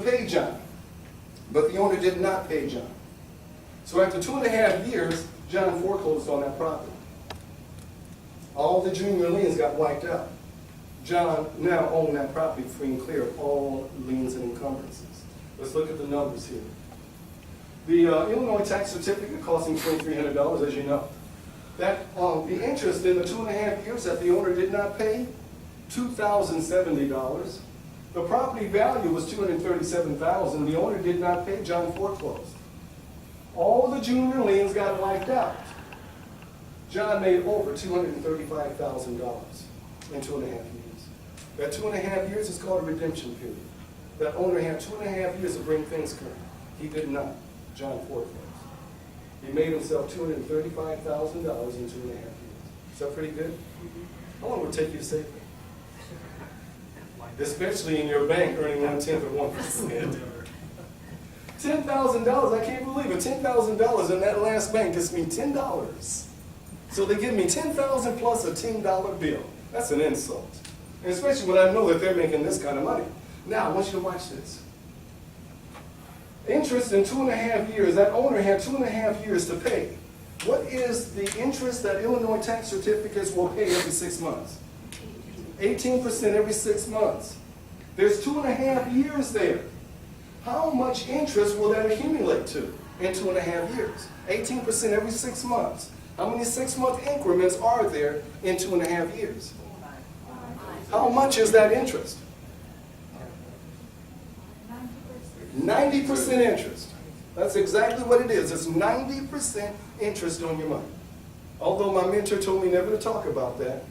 pay John, but the owner did not pay John. So after 2.5 years, John foreclosed on that property. All the junior liens got wiped out. John now owned that property free and clear of all liens and encumbrances. Let's look at the numbers here. The Illinois tax certificate cost him $2,300, as you know. That the interest in the 2.5 years that the owner did not pay, $2,070. The property value was $237,000. The owner did not pay. John foreclosed. All the junior liens got wiped out. John made over $235,000 in 2.5 years. That 2.5 years is called a redemption period. That owner had 2.5 years to bring things current. He did not. John foreclosed. He made himself $235,000 in 2.5 years. Is that pretty good? How long would it take you to save that? Especially in your bank earning 1/10 of 1%. $10,000, I can't believe it. $10,000 in that last bank gets me $10. So they give me $10,000 plus a $10 bill. That's an insult. And especially when I know that they're making this kind of money. Now, I want you to watch this. Interest in 2.5 years. That owner had 2.5 years to pay. What is the interest that Illinois tax certificates will pay every 6 months? 18% every 6 months. There's 2.5 years there. How much interest will that accumulate to in 2.5 years? 18% every 6 months. How many 6-month increments are there in 2.5 years? How much is that interest? 90% interest. That's exactly what it is. It's 90% interest on your money. Although my mentor told me never to talk about that,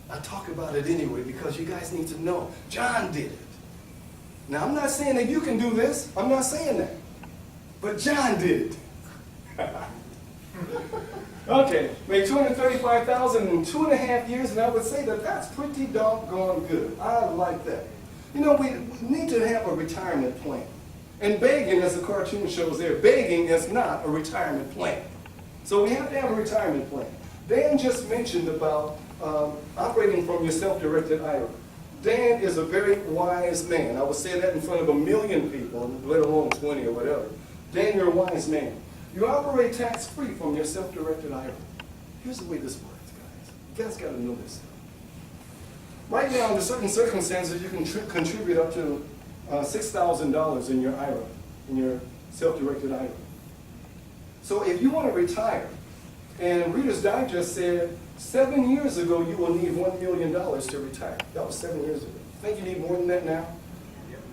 I talk about it anyway because you guys need to know. John did it. Now, I'm not saying that you can do this. I'm not saying that. But John did it. Okay, made $235,000 in 2.5 years, and I would say that that's pretty doggone good. I like that. You know, we need to have a retirement plan. And begging, as the cartoon shows there, begging is not a retirement plan. So we have to have a retirement plan. Dan just mentioned about operating from your self-directed IRA. Dan is a very wise man. I would say that in front of 1 million people, let alone 20 or whatever. Dan, you're a wise man. You operate tax-free from your self-directed IRA. Here's the way this works, guys. You guys got to know this. Right now, under certain circumstances, you can contribute up to $6,000 in your IRA, in your self-directed IRA. So if you want to retire, and Reader's Digest said 7 years ago you will need $1 million to retire. That was 7 years ago. Think you need more than that now?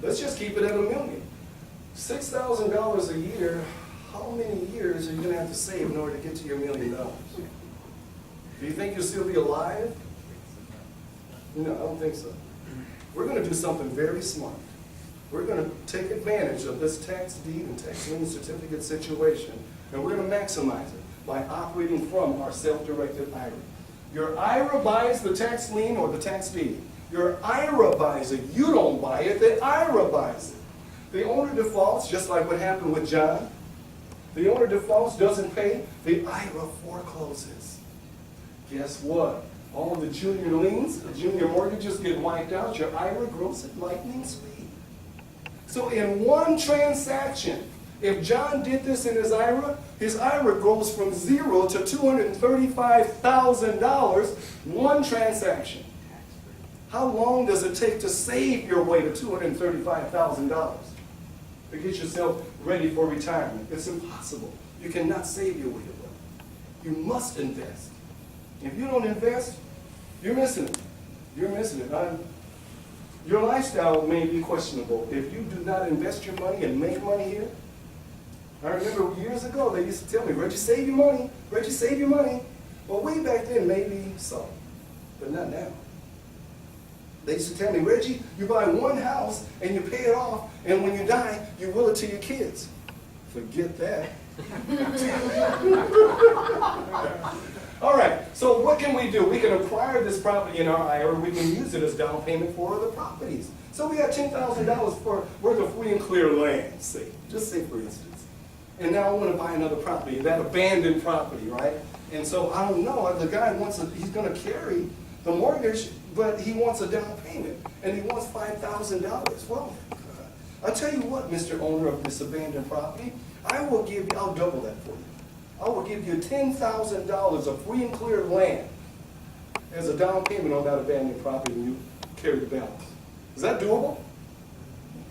Let's just keep it at $1 million. $6,000 a year. How many years are you going to have to save in order to get to your $1 million? Do you think you'll still be alive? No, I don't think so. We're going to do something very smart. We're going to take advantage of this tax deed and tax lien certificate situation, and we're going to maximize it by operating from our self-directed IRA. Your IRA buys the tax lien or the tax deed. Your IRA buys it. You don't buy it. The IRA buys it. The owner defaults, just like what happened with John. The owner defaults, doesn't pay. The IRA forecloses. Guess what? All the junior liens, the junior mortgages get wiped out. Your IRA grows at lightning speed. So in one transaction, if John did this in his IRA grows from 0 to $235,000, one transaction. How long does it take to save your way to $235,000? To get yourself ready for retirement? It's impossible. You cannot save your way to wealth. You must invest. If you don't invest, you're missing it. You're missing it. Your lifestyle may be questionable. If you do not invest your money and make money here, I remember years ago they used to tell me, Reggie, save your money. Reggie, save your money. Well, way back then, maybe so, but not now. They used to tell me, Reggie, you buy one house and you pay it off, and when you die, you will it to your kids. Forget that. All right, so what can we do? We can acquire this property in our IRA. We can use it as down payment for other properties. So we got $10,000 worth of free and clear land, say, just say for instance. And now I want to buy another property, that abandoned property, right? And so I don't know, the guy he's going to carry the mortgage, but he wants a down payment, and he wants $5,000. Well, I'll tell you what, Mr. Owner of this abandoned property, I'll double that for you. I will give you $10,000 of free and clear land as a down payment on that abandoned property, and you carry the balance. Is that doable?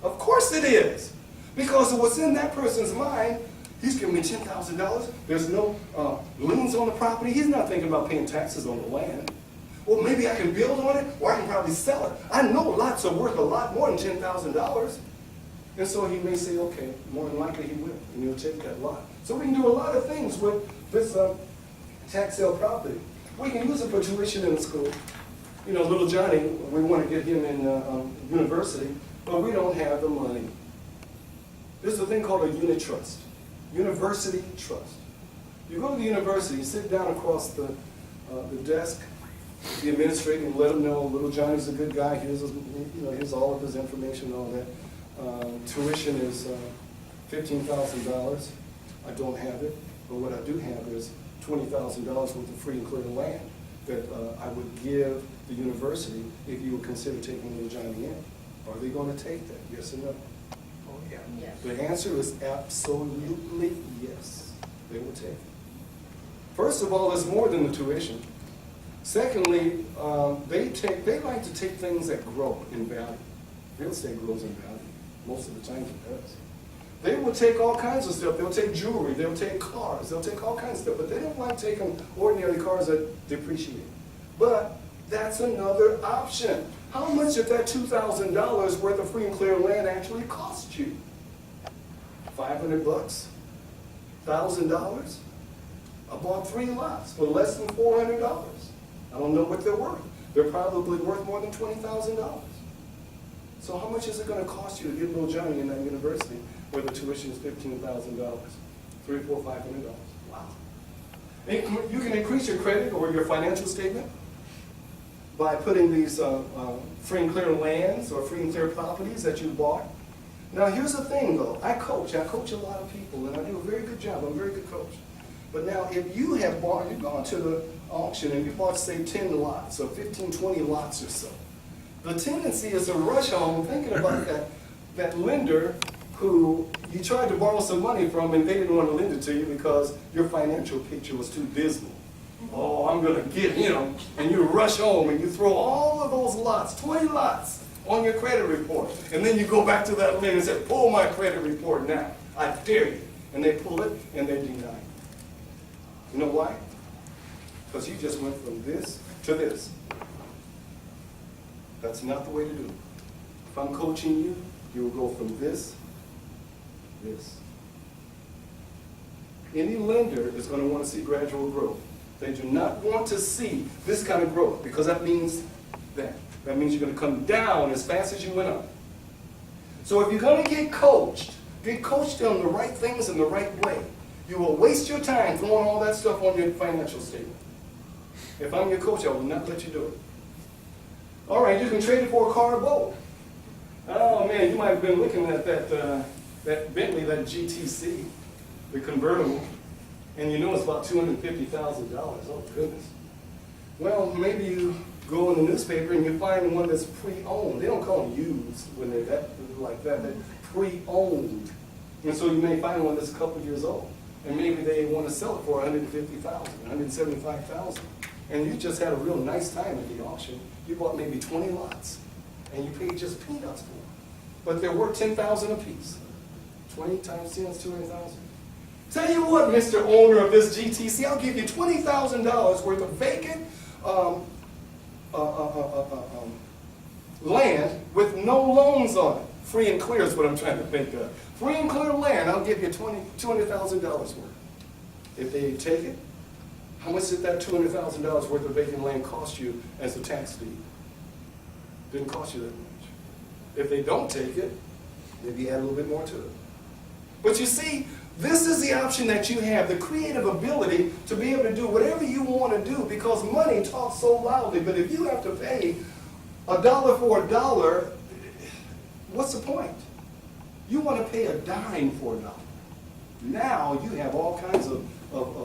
Of course it is. Because of what's in that person's mind, he's giving me $10,000. There's no liens on the property. He's not thinking about paying taxes on the land. Well, maybe I can build on it, or I can probably sell it. I know lots are worth a lot more than $10,000. And so he may say, okay, more than likely he will, and he'll take that lot. So we can do a lot of things with this tax sale property. We can use it for tuition in the school. You know, little Johnny, we want to get him in university, but we don't have the money. There's a thing called a unit trust, university trust. You go to the university, you sit down across the desk, the administrator, and let him know little Johnny's a good guy. Here's all of his information and all that. Tuition is $15,000. I don't have it, but what I do have is $20,000 worth of free and clear land that I would give the university if you would consider taking little Johnny in. Are they going to take that? Yes or no? Oh yeah. Yes. The answer is absolutely yes. They will take it. First of all, it's more than the tuition. Secondly, they like to take things that grow in value. Real estate grows in value. Most of the time it does. They will take all kinds of stuff. They'll take jewelry. They'll take cars. They'll take all kinds of stuff. But they don't like taking ordinary cars that depreciate. But that's another option. How much did that $2,000 worth of free and clear land actually cost you? $500? $1,000? I bought 3 lots for less than $400. I don't know what they're worth. They're probably worth more than $20,000. So how much is it going to cost you to get little Johnny in that university where the tuition is $15,000? $300, $400, $500. Wow. And you can increase your credit or your financial statement by putting these free and clear lands or free and clear properties that you bought. Now here's the thing though, I coach a lot of people and I do a very good job, I'm a very good coach. But now if you have bought, you've gone to the auction and you bought say 10 lots or 15, 20 lots or so. The tendency is to rush home thinking about that lender who you tried to borrow some money from and they didn't want to lend it to you because your financial picture was too dismal. Oh, I'm going to get, and you rush home and you throw all of those lots, 20 lots, on your credit report. And then you go back to that lender and say, pull my credit report now. I dare you. And they pull it and they deny it. You know why? Because you just went from this to this. That's not the way to do it. If I'm coaching you, you will go from this, this. Any lender is going to want to see gradual growth. They do not want to see this kind of growth because that means that. That means you're going to come down as fast as you went up. So if you're going to get coached on the right things in the right way. You will waste your time throwing all that stuff on your financial statement. If I'm your coach, I will not let you do it. All right, you can trade it for a car or boat. Oh man, you might have been looking at that Bentley, that GTC, the convertible, and you know it's about $250,000. Oh goodness. Well, maybe you go in the newspaper and you find one that's pre-owned. They don't call them used when they're like that. They're pre-owned. And so you may find one that's a couple years old. And maybe they want to sell it for $150,000, $175,000. And you just had a real nice time at the auction. You bought maybe 20 lots, and you paid just peanuts for them. But they're worth $10,000 a piece. 20 times 10 is $200,000. Tell you what, Mr. Owner of this GTC, I'll give you $20,000 worth of vacant land with no loans on it. Free and clear is what I'm trying to think of. Free and clear land, I'll give you $200,000 worth. If they take it, how much did that $200,000 worth of vacant land cost you as a tax fee? Didn't cost you that much. If they don't take it, maybe add a little bit more to it. But you see, this is the option that you have, the creative ability to be able to do whatever you want to do because money talks so loudly. But if you have to pay $1 for $1, what's the point? You want to pay a dime for $1. Now you have all kinds of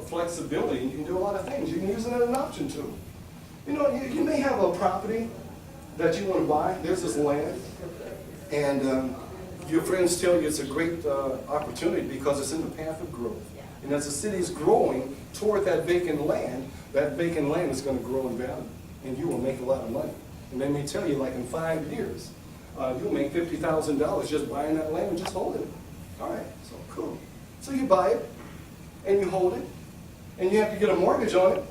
flexibility and you can do a lot of things. You can use it as an option too. You know, you may have a property that you want to buy. There's this land and Your friends tell you it's a great opportunity because it's in the path of growth. And as the city is growing toward that vacant land is going to grow in value. And you will make a lot of money. And they may tell you, like in 5 years, you'll make $50,000 just buying that land and just holding it. All right, so cool. So you buy it, and you hold it, and you have to get a mortgage on it.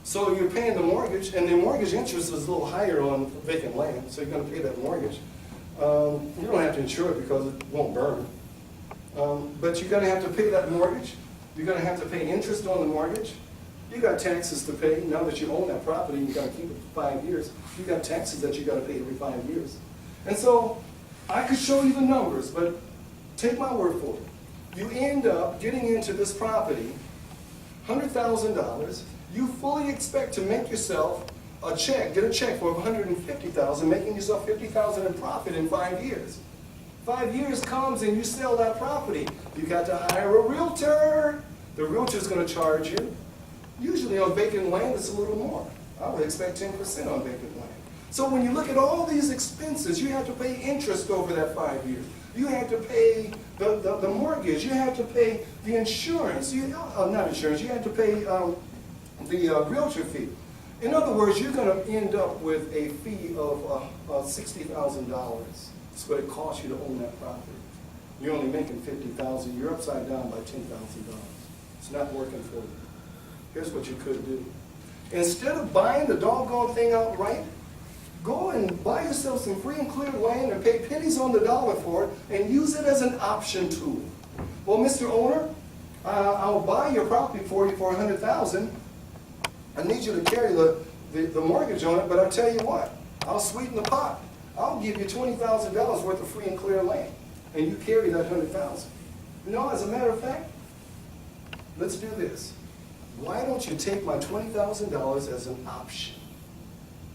So you're paying the mortgage, and the mortgage interest is a little higher on vacant land, so you're going to pay that mortgage. You don't have to insure it because it won't burn. But you're going to have to pay that mortgage. You're going to have to pay interest on the mortgage. You got taxes to pay. Now that you own that property, you got to keep it for 5 years. You got taxes that you got to pay every 5 years. And so I could show you the numbers, but take my word for it. You end up getting into this property, $100,000. You fully expect to make yourself a check, get a check for $150,000, making yourself $50,000 in profit in 5 years. 5 years comes and you sell that property. You got to hire a realtor. The realtor's going to charge you. Usually on vacant land, it's a little more. I would expect 10% on vacant land. So when you look at all these expenses, you have to pay interest over that 5 years. You have to pay the mortgage. You have to pay the insurance. Not insurance. You have to pay the realtor fee. In other words, you're going to end up with a fee of $60,000. That's what it costs you to own that property. You're only making $50,000. You're upside down by $10,000. It's not working for you. Here's what you could do. Instead of buying the doggone thing outright, go and buy yourself some free and clear land and pay pennies on the dollar for it and use it as an option tool. Well, Mr. Owner, I'll buy your property for you for $100,000. I need you to carry the mortgage on it, but I'll tell you what, I'll sweeten the pot. I'll give you $20,000 worth of free and clear land, and you carry that $100,000. You know, as a matter of fact, let's do this. Why don't you take my $20,000 as an option?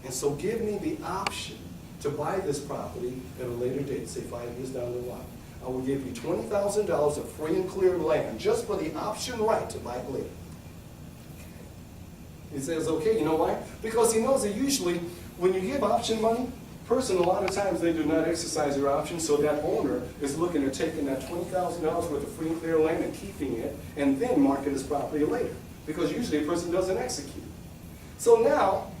And so give me the option to buy this property at a later date, say 5 years down the line. I will give you $20,000 of free and clear land just for the option right to buy it later. He says, okay, you know why? Because he knows that usually when you give option money, person, a lot of times they do not exercise their option, so that owner is looking at taking that $20,000 worth of free and clear land and keeping it, and then market his property later. Because usually a person doesn't execute. So now,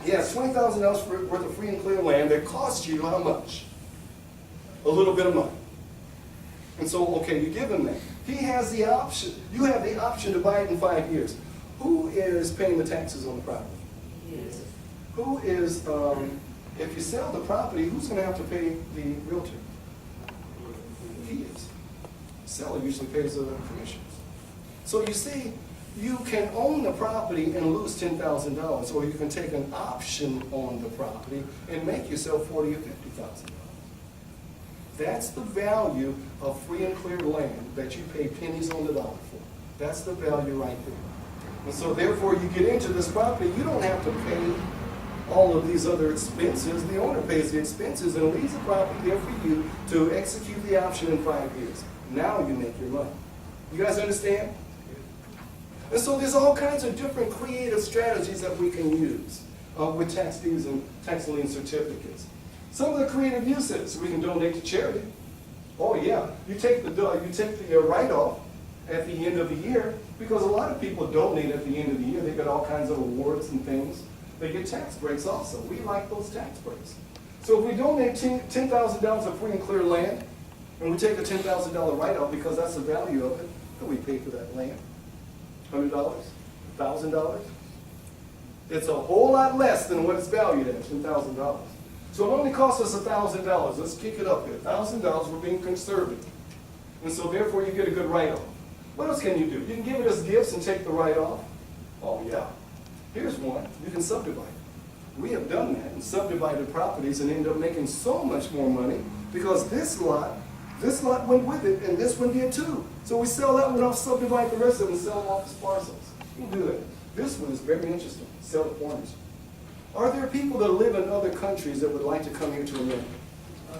he has $20,000 worth of free and clear land that costs you how much? A little bit of money. And so, okay, you give him that. He has the option, you have the option to buy it in 5 years. Who is paying the taxes on the property? Yes. Who is, if you sell the property, who's going to have to pay the realtor? He is. The seller usually pays the commissions. So you see, you can own the property and lose $10,000, or you can take an option on the property and make yourself $40,000 or $50,000. That's the value of free and clear land that you pay pennies on the dollar for. That's the value right there. And so therefore you get into this property, you don't have to pay all of these other expenses. The owner pays the expenses and leaves the property there for you to execute the option in 5 years. Now you make your money. You guys understand? And so there's all kinds of different creative strategies that we can use with tax deeds and tax lien certificates. Some of the creative uses, we can donate to charity. Oh yeah, you take the write-off at the end of the year, because a lot of people donate at the end of the year. They get all kinds of awards and things. They get tax breaks also. We like those tax breaks. So if we donate $10,000 of free and clear land, and we take a $10,000 write-off because that's the value of it, then we pay for that land. $100, $1,000. It's a whole lot less than what it's valued at, $10,000. So it only costs us $1,000. Let's kick it up here. $1,000, we're being conservative. And so therefore you get a good write-off. What else can you do? You can give it as gifts and take the write-off. Oh yeah. Here's one. You can subdivide. We have done that and subdivided properties and end up making so much more money because this lot went with it and this one did too. So we sell that one off, subdivide the rest of them, and sell them off as parcels. You can do that. This one is very interesting. Sell the corners. Are there people that live in other countries that would like to come here to America?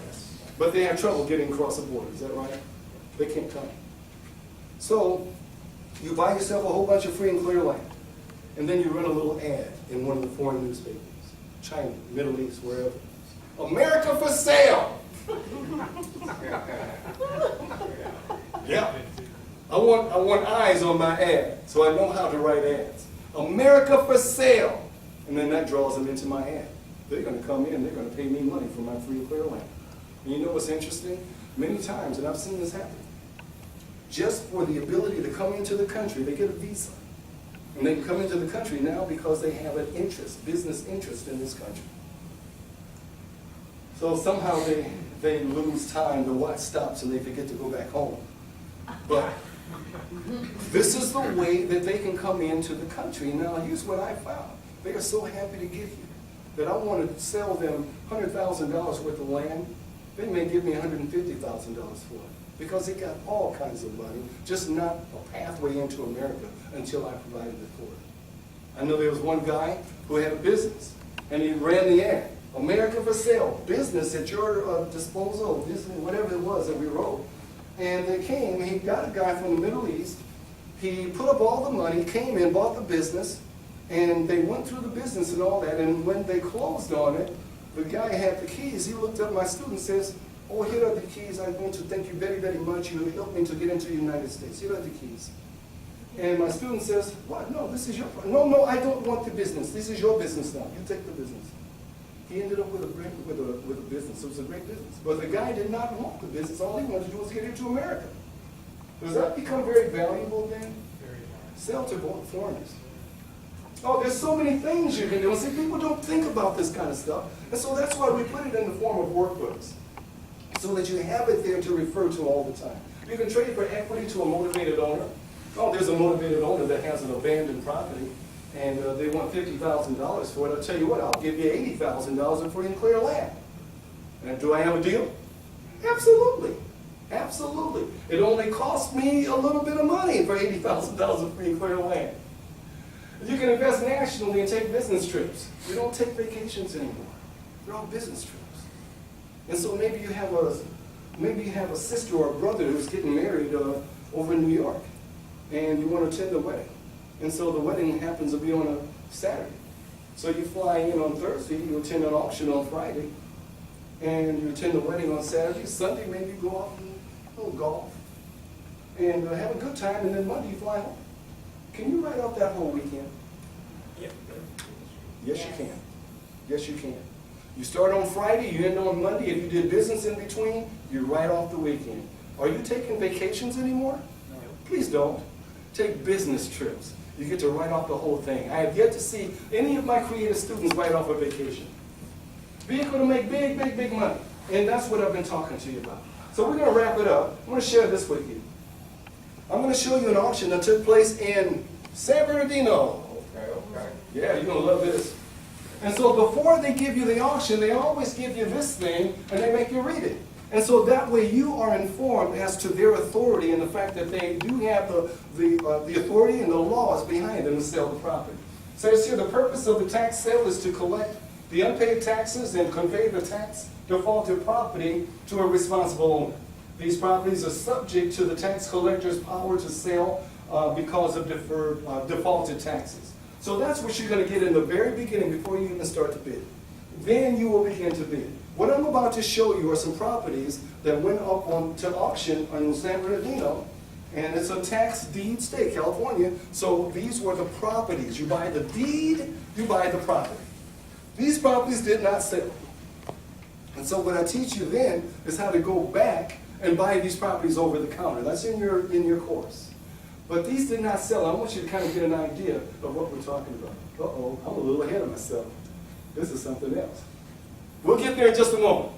Yes. But they have trouble getting across the border, is that right? They can't come. So you buy yourself a whole bunch of free and clear land, and then you run a little ad in one of the foreign newspapers, China, Middle East, wherever. America for sale! Yeah. I want eyes on my ad, so I know how to write ads. America for sale. And then that draws them into my ad. They're going to come in, they're going to pay me money for my free and clear land. And you know what's interesting? Many times, and I've seen this happen, just for the ability to come into the country, they get a visa. And they can come into the country now because they have an interest, business interest in this country. So somehow they lose time, the watch stops, and they forget to go back home. But this is the way that they can come into the country. Now, here's what I found. They are so happy to get here that I want to sell them $100,000 worth of land. They may give me $150,000 for it because they got all kinds of money, just not a pathway into America until I provided it for it. I know there was one guy who had a business, and he ran the ad. America for sale, business at your disposal, business, whatever it was that we wrote. And they came, he got a guy from the Middle East, he put up all the money, came in, bought the business, and they went through the business and all that, and when they closed on it, the guy had the keys. He looked up my student and says, oh, here are the keys. I'm going to thank you very, very much. You helped me to get into the United States. Here are the keys. And my student says, what? No, this is your problem. No, I don't want the business. This is your business now. You take the business. He ended up with a business. It was a great business. But the guy did not want the business. All he wanted to do was get into America. Does that become very valuable then? Very valuable. Sell to foreigners. Oh, there's so many things you can do. And see, people don't think about this kind of stuff. And so that's why we put it in the form of workbooks, so that you have it there to refer to all the time. You can trade for equity to a motivated owner. Oh, there's a motivated owner that has an abandoned property, and they want $50,000 for it. I'll tell you what, I'll give you $80,000 in free and clear land. And do I have a deal? Absolutely. Absolutely. It only cost me a little bit of money for $80,000 in free and clear land. You can invest nationally and take business trips. You don't take vacations anymore. They're all business trips. And so maybe you have a sister or a brother who's getting married over in New York, and you want to attend the wedding. And so the wedding happens to be on a Saturday. So you fly in on Thursday, you attend an auction on Friday, and you attend the wedding on Saturday. Sunday, maybe you go out and a little golf, and have a good time, and then Monday you fly home. Can you write off that whole weekend? Yep. Yes, you can. Yes, you can. You start on Friday, you end on Monday. If you did business in between, you write off the weekend. Are you taking vacations anymore? No. Please don't. Take business trips. You get to write off the whole thing. I have yet to see any of my creative students write off a vacation. Vehicle to make big, big, big money. And that's what I've been talking to you about. So we're going to wrap it up. I'm going to share this with you. I'm going to show you an auction that took place in San Bernardino. Okay. Yeah, you're going to love this. And so before they give you the auction, they always give you this thing, and they make you read it. And so that way you are informed as to their authority and the fact that they do have the authority and the laws behind them to sell the property. So it's here, the purpose of the tax sale is to collect the unpaid taxes and convey the tax defaulted property to a responsible owner. These properties are subject to the tax collector's power to sell because of defaulted taxes. So that's what you're going to get in the very beginning before you even start to bid. Then you will begin to bid. What I'm about to show you are some properties that went up to auction in San Bernardino, and it's a tax deed state, California. So these were the properties. You buy the deed, you buy the property. These properties did not sell. And so what I teach you then is how to go back and buy these properties over the counter. That's in your course. But these did not sell. I want you to kind of get an idea of what we're talking about. Uh-oh, I'm a little ahead of myself. This is something else. We'll get there in just a moment.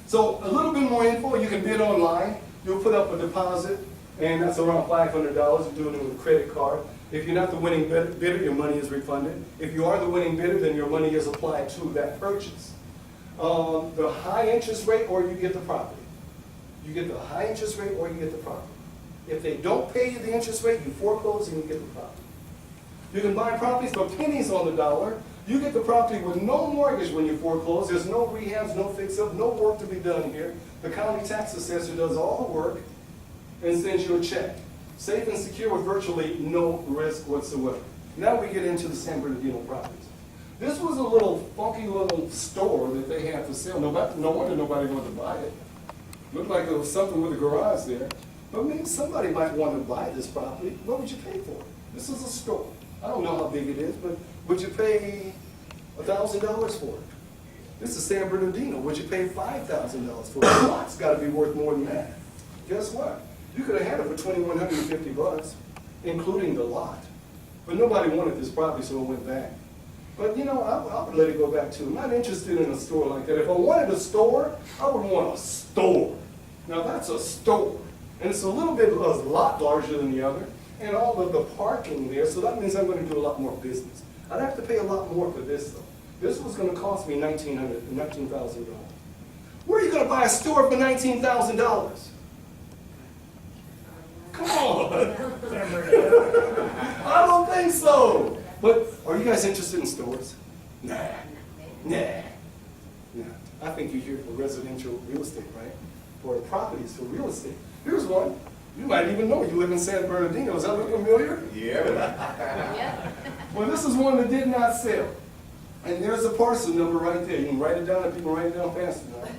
So a little bit more info, you can bid online. You'll put up a deposit, and that's around $500. You're doing it with a credit card. If you're not the winning bidder, your money is refunded. If you are the winning bidder, then your money is applied to that purchase. The high interest rate, or you get the property. You get the high interest rate, or you get the property. If they don't pay you the interest rate, you foreclose and you get the property. You can buy properties for pennies on the dollar. You get the property with no mortgage when you foreclose. There's no rehabs, no fix-up, no work to be done here. The county tax assessor does all the work and sends you a check. Safe and secure with virtually no risk whatsoever. Now we get into the San Bernardino properties. This was a little funky little store that they had for sale. No wonder nobody wanted to buy it. Looked like there was something with a garage there. But maybe somebody might want to buy this property. What would you pay for it? This is a store. I don't know how big it is, but would you pay $1,000 for it? This is San Bernardino. Would you pay $5,000 for it? The lot's got to be worth more than that. Guess what? You could have had it for $2,150, including the lot. But nobody wanted this property, so it went back. But you know, I would let it go back too. I'm not interested in a store like that. If I wanted a store, I would want a store. Now that's a store. And it's a lot larger than the other. And all of the parking there, so that means I'm going to do a lot more business. I'd have to pay a lot more for this though. This was going to cost me $19,000. Where are you going to buy a store for $19,000? Come on. I don't think so. But are you guys interested in stores? Nah. I think you're here for residential real estate, right? For properties, for real estate. Here's one. You might even know. You live in San Bernardino. Does that look familiar? Yeah. Well, this is one that did not sell. And there's a parcel number right there. You can write it down if people write it down fast enough.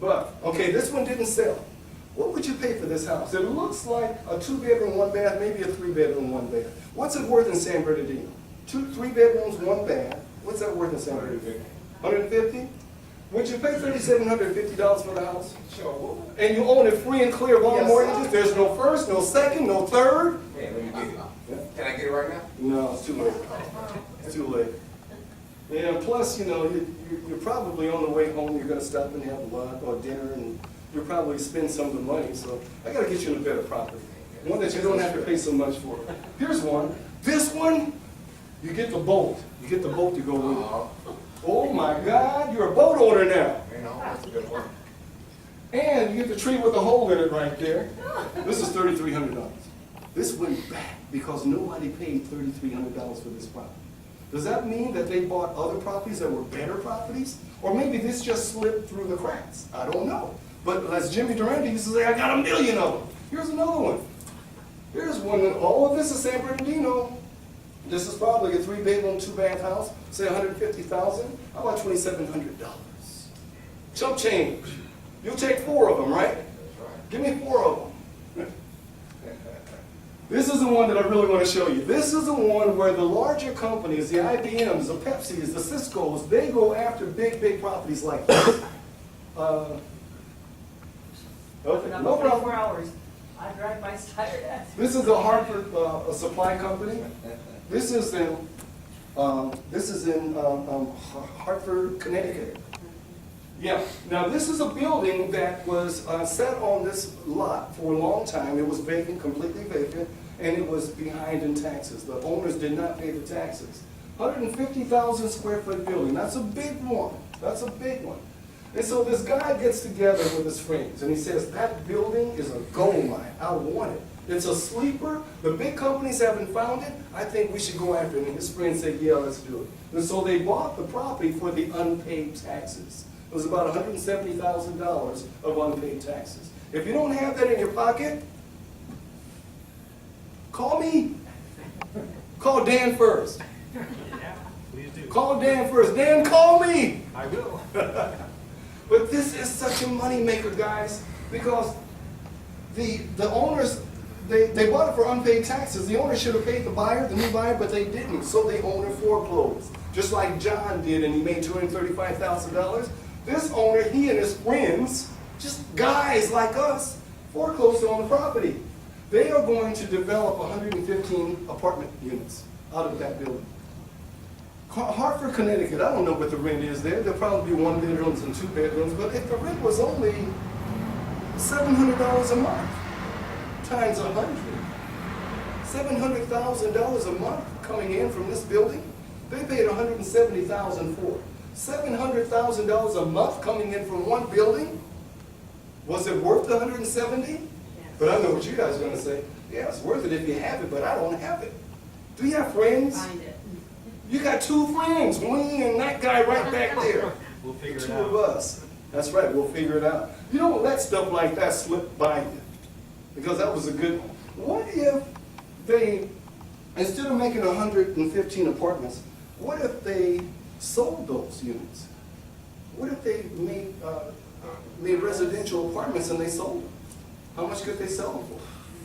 But, okay, this one didn't sell. What would you pay for this house? It looks like a 2-bedroom, 1 bath, maybe a 3-bedroom, 1 bath. What's it worth in San Bernardino? 3 bedrooms, 1 bath. What's that worth in San Bernardino? 150? Would you pay $3,750 for the house? Sure. And you own it free and clear of all Yes, mortgages? sir. There's no first, no second, no third? Man, let me get it. Can I get it right now? No, it's too late. It's too late. And plus, you know, you're probably on the way home, you're going to stop and have lunch or dinner, and you'll probably spend some of the money. So I got to get you in a better property. One that you don't have to pay so much for. Here's one. This one, you get the boat. You get the boat to go with it. Oh my God, you're a boat owner now. You know, that's a good one. And you get the tree with a hole in it right there. This is $3,300. This went back because nobody paid $3,300 for this property. Does that mean that they bought other properties that were better properties? Or maybe this just slipped through the cracks? I don't know. But as Jimmy Durante used to say, I got 1 million of them. Here's another one. Here's one that all of this is San Bernardino. This is probably a 3-bedroom, 2-bath house. Say $150,000. How about $2,700? Chump change. You'll take 4 of them, right? That's right. Give me 4 of them. This is the one that I really want to show you. This is the one where the larger companies, the IBMs, the Pepsis, the Ciscos, they go after big properties like this. Okay, no problem. 4 hours. I drive by tired ass. This is a Hartford a supply company. This is in Hartford, Connecticut. Yeah. Now this is a building that was set on this lot for a long time. It was vacant, completely vacant, and it was behind in taxes. The owners did not pay the taxes. 150,000 square foot building. That's a big one. That's a big one. And so this guy gets together with his friends and he says, that building is a gold mine. I want it. It's a sleeper. The big companies haven't found it. I think we should go after it. And his friends said, yeah, let's do it. And so they bought the property for the unpaid taxes. It was about $170,000 of unpaid taxes. If you don't have that in your pocket, call me. Call Dan first. Yeah, please do. Call Dan first. Dan, call me. I will. But this is such a moneymaker, guys, because the owners, they bought it for unpaid taxes. The owner should have paid the buyer, the new buyer, but they didn't. So the owner foreclosed, just like John did, and he made $235,000. This owner, he and his friends, just guys like us, foreclosed on the property. They are going to develop 115 apartment units out of that building. Hartford, Connecticut, I don't know what the rent is there. There'll probably be 1 bedrooms and 2 bedrooms, but if the rent was only $700 a month, times 100, $700,000 a month coming in from this building, they paid $170,000 for it. $700,000 a month coming in from one building? Was it worth the $170,000? Yes. But I know what you guys are going to say. Yeah, it's worth it if you have it, but I don't have it. Do you have friends? Find it. You got 2 friends, me and that guy right back there. We'll figure it 2 out. of us. That's right, we'll figure it out. You don't let stuff like that slip by you, because that was a good one. What if they, instead of making 115 apartments, What if they sold those units? What if they made residential apartments and they sold them? How much could they sell them for?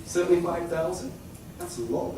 $75,000? That's low.